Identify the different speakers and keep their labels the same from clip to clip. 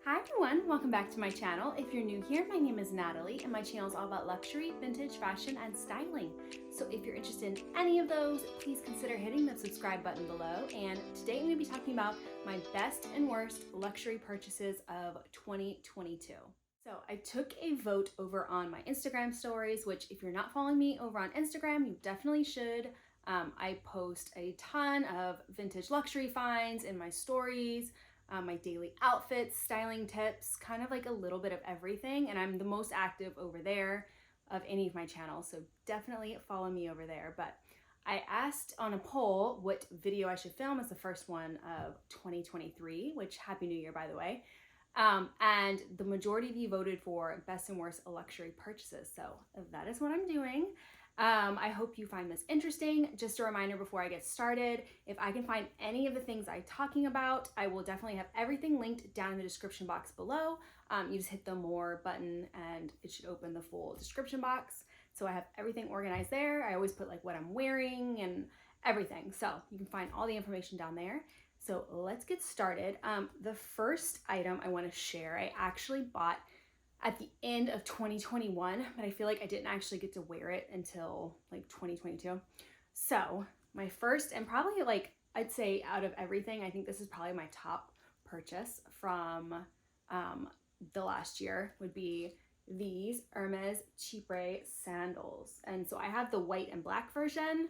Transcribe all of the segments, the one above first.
Speaker 1: Hi everyone, welcome back to my channel. If you're new here, my name is Natalie and my channel is all about luxury, vintage, fashion, and styling. So if you're interested in any of those, please consider hitting the subscribe button below. And today I'm going to be talking about my best and worst luxury purchases of 2022. So I took a vote over on my Instagram stories, which if you're not following me over on Instagram, you definitely should. I post a ton of vintage luxury finds in my stories, my daily outfits, styling tips, kind of like a little bit of everything. And I'm the most active over there of any of my channels. So definitely follow me over there. But I asked on a poll what video I should film as the first one of 2023, which Happy New Year, by the way. And the majority of you voted for best and worst luxury purchases. So that is what I'm doing. I hope you find this interesting. Just a reminder before I get started, if I can find any of the things I'm talking about, I will definitely have everything linked down in the description box below. You just hit the more button and it should open the full description box. So I have everything organized there. I always put like what I'm wearing and everything. So you can find all the information down there. So let's get started. The first item I want to share, I actually bought at the end of 2021, but I feel like I didn't actually get to wear it until like 2022. So my first, and probably like, I'd say out of everything, I think this is probably my top purchase from the last year would be these Hermes Sandals. And so I have the white and black version,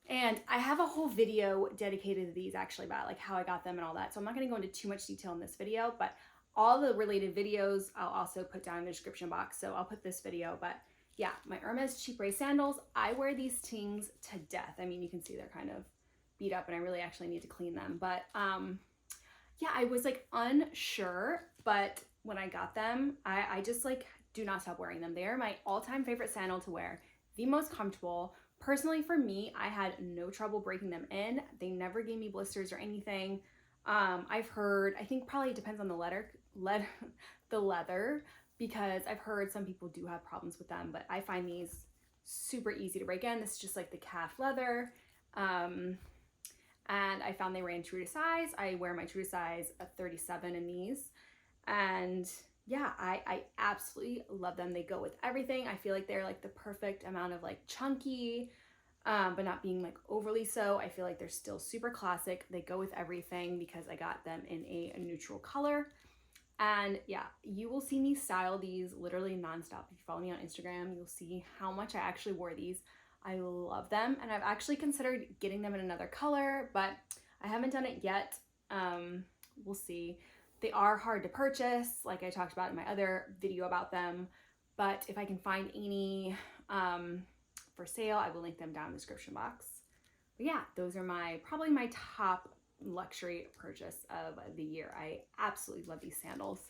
Speaker 1: and I have a whole video dedicated to these actually about like how I got them and all that. So I'm not gonna go into too much detail in this video, but all the related videos I'll also put down in the description box. So I'll put this video, but yeah, my Hermes sandals, I wear these things to death. I mean, you can see they're kind of beat up and I really actually need to clean them. But yeah, I was like unsure, but when I got them, I just like do not stop wearing them. They are my all-time favorite sandal to wear, the most comfortable. Personally for me, I had no trouble breaking them in. They never gave me blisters or anything. I've heard, I think probably it depends on the leather, because I've heard some people do have problems with them, but I find these super easy to break in. This is just like the calf leather. And I found they ran true to size. I wear my true to size a 37 in these. And yeah, I absolutely love them. They go with everything. I feel like they're like the perfect amount of like chunky, but not being like overly so. I feel like they're still super classic. They go with everything because I got them in a neutral color. And yeah, you will see me style these literally nonstop. If you follow me on Instagram, you'll see how much I actually wore these. I love them, and I've actually considered getting them in another color, but I haven't done it yet. We'll see. They are hard to purchase, like I talked about in my other video about them, but if I can find any for sale, I will link them down in the description box. But yeah, those are probably my top luxury purchase of the year. I absolutely love these sandals.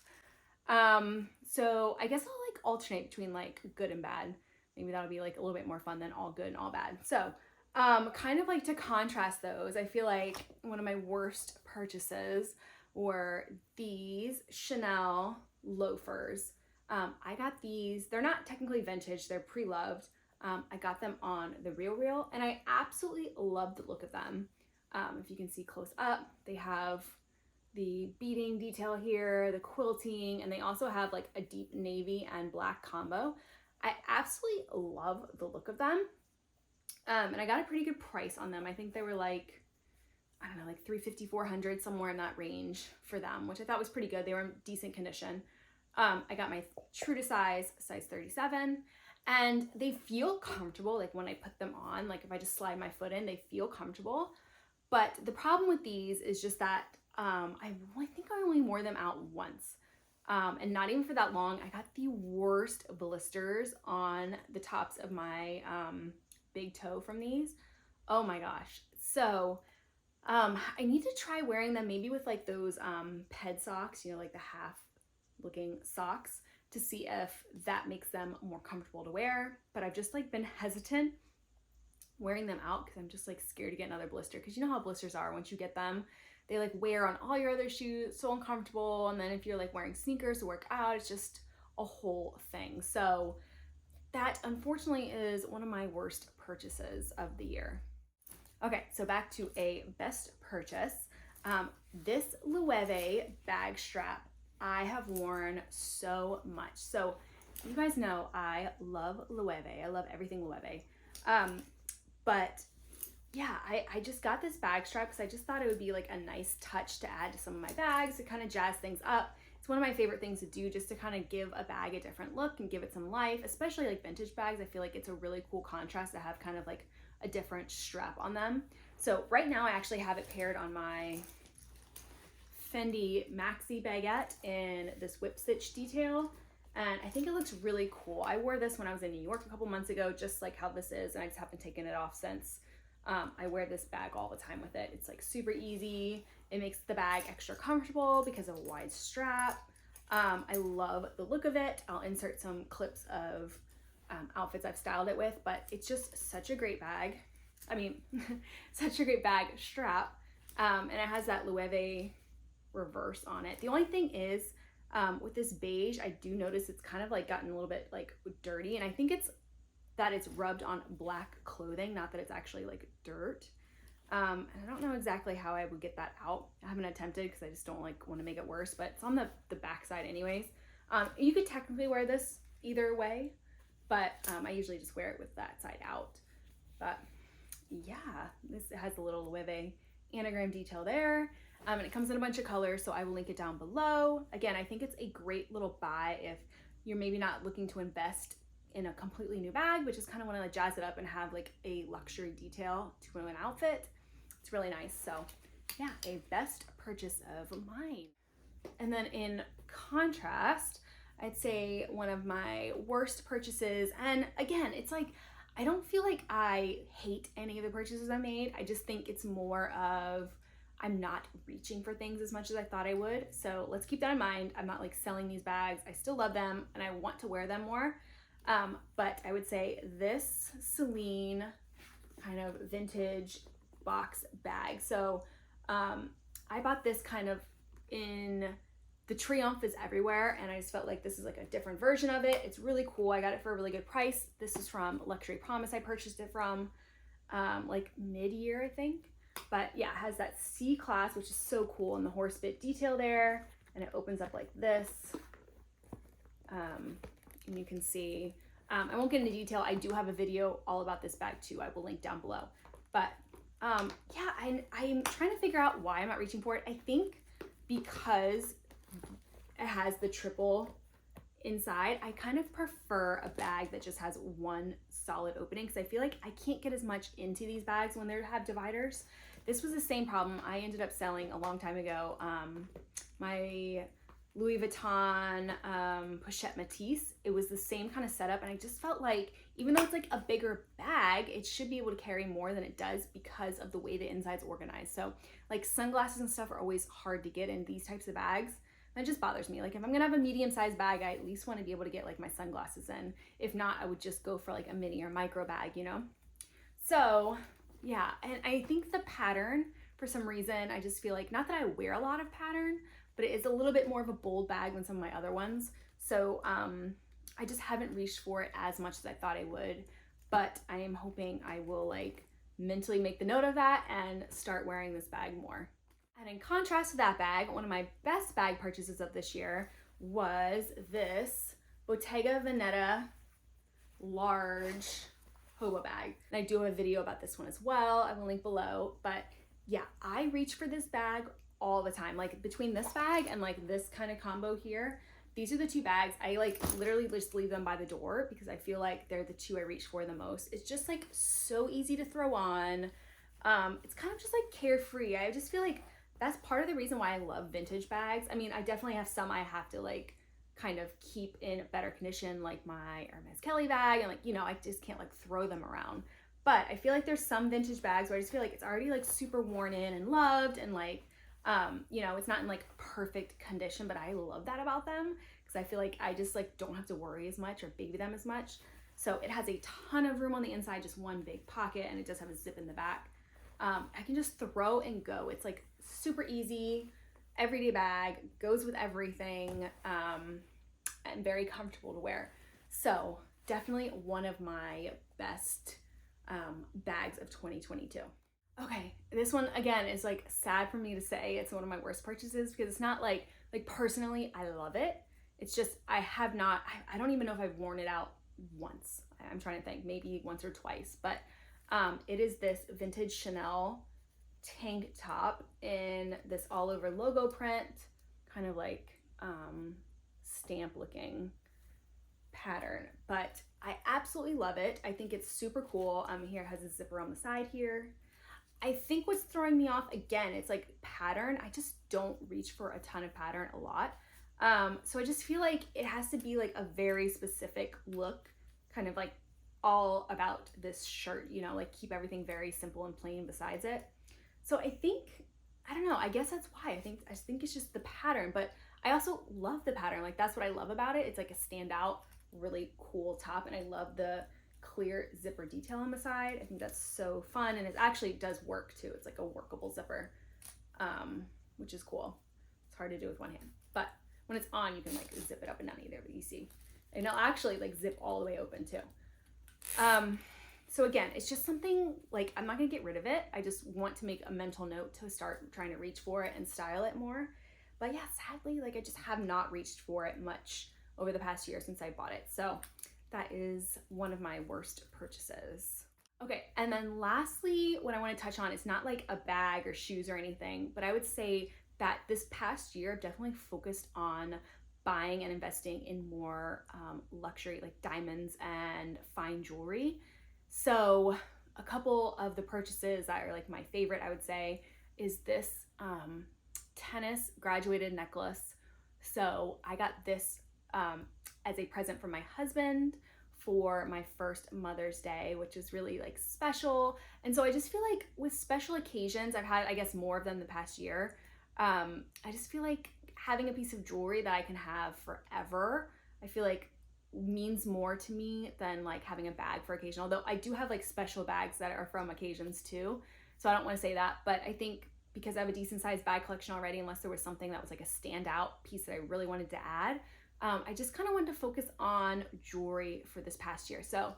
Speaker 1: So I guess I'll like alternate between like good and bad. Maybe that'll be like a little bit more fun than all good and all bad. So kind of like to contrast those, I feel like one of my worst purchases were these Chanel loafers. I got these, they're not technically vintage, they're pre-loved. I got them on the RealReal and I absolutely love the look of them. If you can see close up, they have the beading detail here, the quilting, and they also have like a deep navy and black combo. I absolutely love the look of them. And I got a pretty good price on them. I think they were like, I don't know, like $350, $400, somewhere in that range for them, which I thought was pretty good. They were in decent condition. I got my true to size 37, and they feel comfortable. Like when I put them on, like if I just slide my foot in, they feel comfortable. But the problem with these is just that I think I only wore them out once. And not even for that long. I got the worst blisters on the tops of my big toe from these. Oh my gosh. So I need to try wearing them maybe with like those ped socks, you know, like the half looking socks, to see if that makes them more comfortable to wear. But I've just like been hesitant wearing them out because I'm just like scared to get another blister, because you know how blisters are. Once you get them, they like wear on all your other shoes, so uncomfortable. And then if you're like wearing sneakers to work out, it's just a whole thing. So that unfortunately is one of my worst purchases of the year. Okay, so back to a best purchase. This Loewe bag strap I have worn so much. So you guys know I love Loewe. I love everything Loewe. But yeah, I just got this bag strap because I just thought it would be like a nice touch to add to some of my bags to kind of jazz things up. It's one of my favorite things to do, just to kind of give a bag a different look and give it some life, especially like vintage bags. I feel like it's a really cool contrast to have kind of like a different strap on them. So right now I actually have it paired on my Fendi maxi baguette in this whip stitch detail, and I think it looks really cool. I wore this when I was in New York a couple months ago, just like how this is, and I just haven't taken it off since. I wear this bag all the time with it. It's like super easy. It makes the bag extra comfortable because of a wide strap. I love the look of it. I'll insert some clips of outfits I've styled it with, but it's just such a great bag. I mean, such a great bag strap. And it has that Loewe reverse on it. The only thing is, with this beige, I do notice it's kind of like gotten a little bit like dirty, and I think it's that it's rubbed on black clothing, not that it's actually like dirt. And I don't know exactly how I would get that out. I haven't attempted because I just don't like want to make it worse, but it's on the back side anyways. You could technically wear this either way, but I usually just wear it with that side out. But yeah, this has a little Loewe anagram detail there. And it comes in a bunch of colors, so I will link it down below. Again, I think it's a great little buy if you're maybe not looking to invest in a completely new bag, but just kind of want to like jazz it up and have like a luxury detail to an outfit. It's really nice. So yeah, a best purchase of mine. And then in contrast, I'd say one of my worst purchases, and again, it's like, I don't feel like I hate any of the purchases I made. I just think it's more of, I'm not reaching for things as much as I thought I would. So let's keep that in mind. I'm not like selling these bags. I still love them and I want to wear them more. But I would say this Celine kind of vintage box bag. So I bought this kind of in the Triumph is everywhere, and I just felt like this is like a different version of it. It's really cool. I got it for a really good price. This is from Luxury Promise. I purchased it from like mid-year, I think. But yeah, it has that C-class, which is so cool, and the horse bit detail there, and it opens up like this. And you can see, I won't get into detail. I do have a video all about this bag too. I will link down below. But yeah, I'm trying to figure out why I'm not reaching for it. I think because it has the triple inside, I kind of prefer a bag that just has one solid opening, because I feel like I can't get as much into these bags when they have dividers. This was the same problem I ended up selling a long time ago. My Louis Vuitton Pochette Matisse, it was the same kind of setup, and I just felt like even though it's like a bigger bag, it should be able to carry more than it does because of the way the inside's organized. So like sunglasses and stuff are always hard to get in these types of bags. That just bothers me. Like if I'm gonna have a medium-sized bag, I at least want to be able to get like my sunglasses in. If not, I would just go for like a mini or micro bag, you know? So yeah, and I think the pattern, for some reason, I just feel like, not that I wear a lot of pattern, but it is a little bit more of a bold bag than some of my other ones. So I just haven't reached for it as much as I thought I would, but I am hoping I will like mentally make the note of that and start wearing this bag more. And in contrast to that bag, one of my best bag purchases of this year was this Bottega Veneta large hobo bag. And I do have a video about this one as well. I will link below. But yeah, I reach for this bag all the time. Like between this bag and like this kind of combo here, these are the two bags. I like literally just leave them by the door because I feel like they're the two I reach for the most. It's just like so easy to throw on. It's kind of just like carefree. I just feel like that's part of the reason why I love vintage bags. I mean, I definitely have some I have to like kind of keep in better condition, like my Hermes Kelly bag, and like, you know, I just can't like throw them around. But I feel like there's some vintage bags where I just feel like it's already like super worn in and loved, and like, you know, it's not in like perfect condition, but I love that about them because I feel like I just like don't have to worry as much or baby them as much. So it has a ton of room on the inside, just one big pocket, and it does have a zip in the back. I can just throw and go. It's like super easy, everyday bag, goes with everything, and very comfortable to wear. So definitely one of my best bags of 2022. Okay, this one again is like sad for me to say. It's one of my worst purchases because it's not like Like personally, I love it. It's just, I have not, I don't even know if I've worn it out once. I'm trying to think, maybe once or twice, but it is this vintage Chanel tank top in this all over logo print, kind of like stamp looking pattern, but I absolutely love it. I think it's super cool. Here it has a zipper on the side here. I think what's throwing me off, again, it's like pattern. I just don't reach for a ton of pattern a lot. So I just feel like it has to be like a very specific look, kind of like all about this shirt, you know, like keep everything very simple and plain besides it. So I think, I don't know, I guess that's why. I just think it's just the pattern, but I also love the pattern. Like that's what I love about it. It's like a standout, really cool top, and I love the clear zipper detail on the side. I think that's so fun, and it actually does work too. It's like a workable zipper, which is cool. It's hard to do with one hand, but when it's on, you can like zip it up and down either, but you see, and it'll actually like zip all the way open too. So again, it's just something like, I'm not gonna get rid of it. I just want to make a mental note to start trying to reach for it and style it more. But yeah, sadly, like I just have not reached for it much over the past year since I bought it. So that is one of my worst purchases. Okay, and then lastly, what I want to touch on is not like a bag or shoes or anything, but I would say that this past year I've definitely focused on buying and investing in more luxury, like diamonds and fine jewelry. So a couple of the purchases that are like my favorite, I would say, is this tennis graduated necklace. So I got this as a present from my husband for my first Mother's Day, which is really like special. And so I just feel like with special occasions, I've had, I guess, more of them the past year. I just feel like having a piece of jewelry that I can have forever, I feel like means more to me than like having a bag for occasion. Although I do have like special bags that are from occasions too. So I don't want to say that, but I think because I have a decent sized bag collection already, unless there was something that was like a standout piece that I really wanted to add, I just kind of wanted to focus on jewelry for this past year. So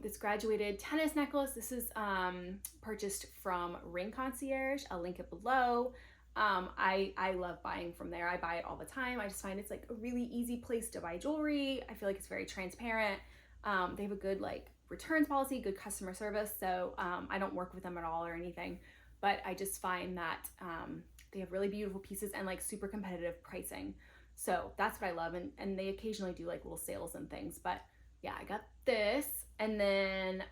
Speaker 1: this graduated tennis necklace, this is purchased from Ring Concierge. I'll link it below. I love buying from there. I buy it all the time. I just find it's like a really easy place to buy jewelry. I feel like it's very transparent. They have a good like returns policy, good customer service. So I don't work with them at all or anything, but I just find that they have really beautiful pieces and like super competitive pricing. So that's what I love. And they occasionally do like little sales and things, but yeah, I got this. And then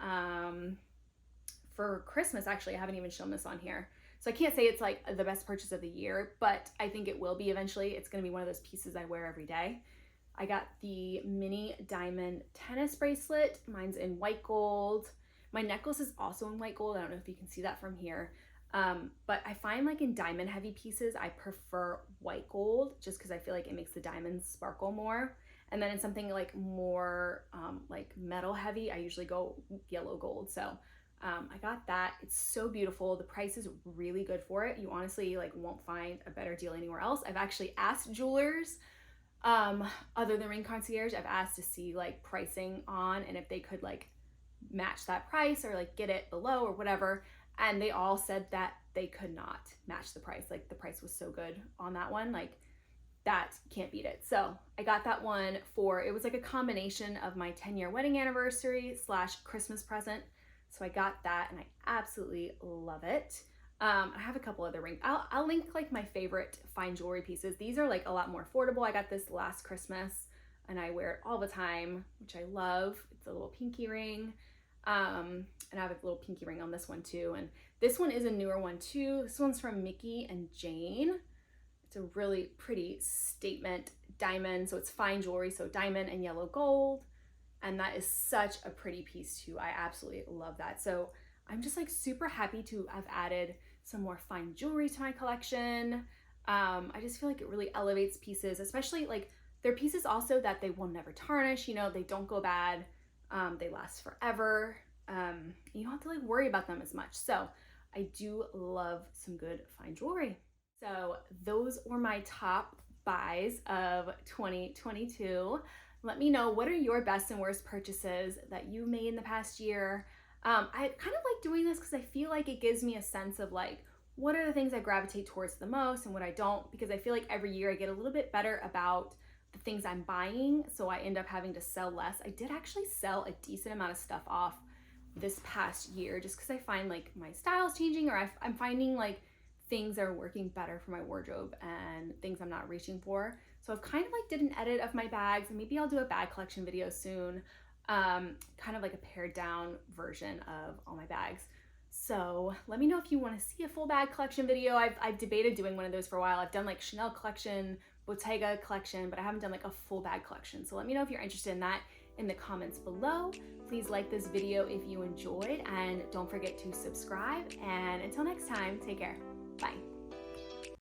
Speaker 1: for Christmas, actually, I haven't even shown this on here. So I can't say it's like the best purchase of the year, but I think it will be eventually. It's going to be one of those pieces I wear every day. I got the mini diamond tennis bracelet. Mine's in white gold. My necklace is also in white gold. I don't know if you can see that from here. But I find like in diamond heavy pieces, I prefer white gold just because I feel like it makes the diamonds sparkle more. And then in something like more like metal heavy, I usually go yellow gold. So I got that. It's so beautiful. The price is really good for it. You honestly like won't find a better deal anywhere else. I've actually asked jewelers other than Ring Concierge, I've asked to see like pricing on and if they could like match that price or like get it below or whatever. And they all said that they could not match the price. Like the price was so good on that one. Like that can't beat it. So I got that one for, it was like a combination of my 10-year wedding anniversary / Christmas present. So I got that and I absolutely love it. I have a couple other rings. I'll link like my favorite fine jewelry pieces. These are like a lot more affordable. I got this last Christmas and I wear it all the time, which I love. It's a little pinky ring. And I have a little pinky ring on this one too. And this one is a newer one too. This one's from Mickey and Jane. It's a really pretty statement diamond. So it's fine jewelry. So diamond and yellow gold. And that is such a pretty piece too. I absolutely love that. So I'm just like super happy to have added some more fine jewelry to my collection. I just feel like it really elevates pieces, especially like they're pieces also that they will never tarnish, you know, they don't go bad. They last forever. You don't have to like worry about them as much. So I do love some good fine jewelry. So those were my top buys of 2022. Let me know, what are your best and worst purchases that you made in the past year? I kind of like doing this because I feel like it gives me a sense of like what are the things I gravitate towards the most and what I don't, because I feel like every year I get a little bit better about the things I'm buying, so I end up having to sell less. I did actually sell a decent amount of stuff off this past year just because I find like my style's changing, or I'm finding like things are working better for my wardrobe and things I'm not reaching for. So I've kind of like did an edit of my bags, and maybe I'll do a bag collection video soon, kind of like a pared down version of all my bags. So let me know if you want to see a full bag collection video. I've debated doing one of those for a while. I've done like Chanel collection, Bottega collection, but I haven't done like a full bag collection. So let me know if you're interested in that in the comments below. Please like this video if you enjoyed, and don't forget to subscribe. And until next time, take care. Bye.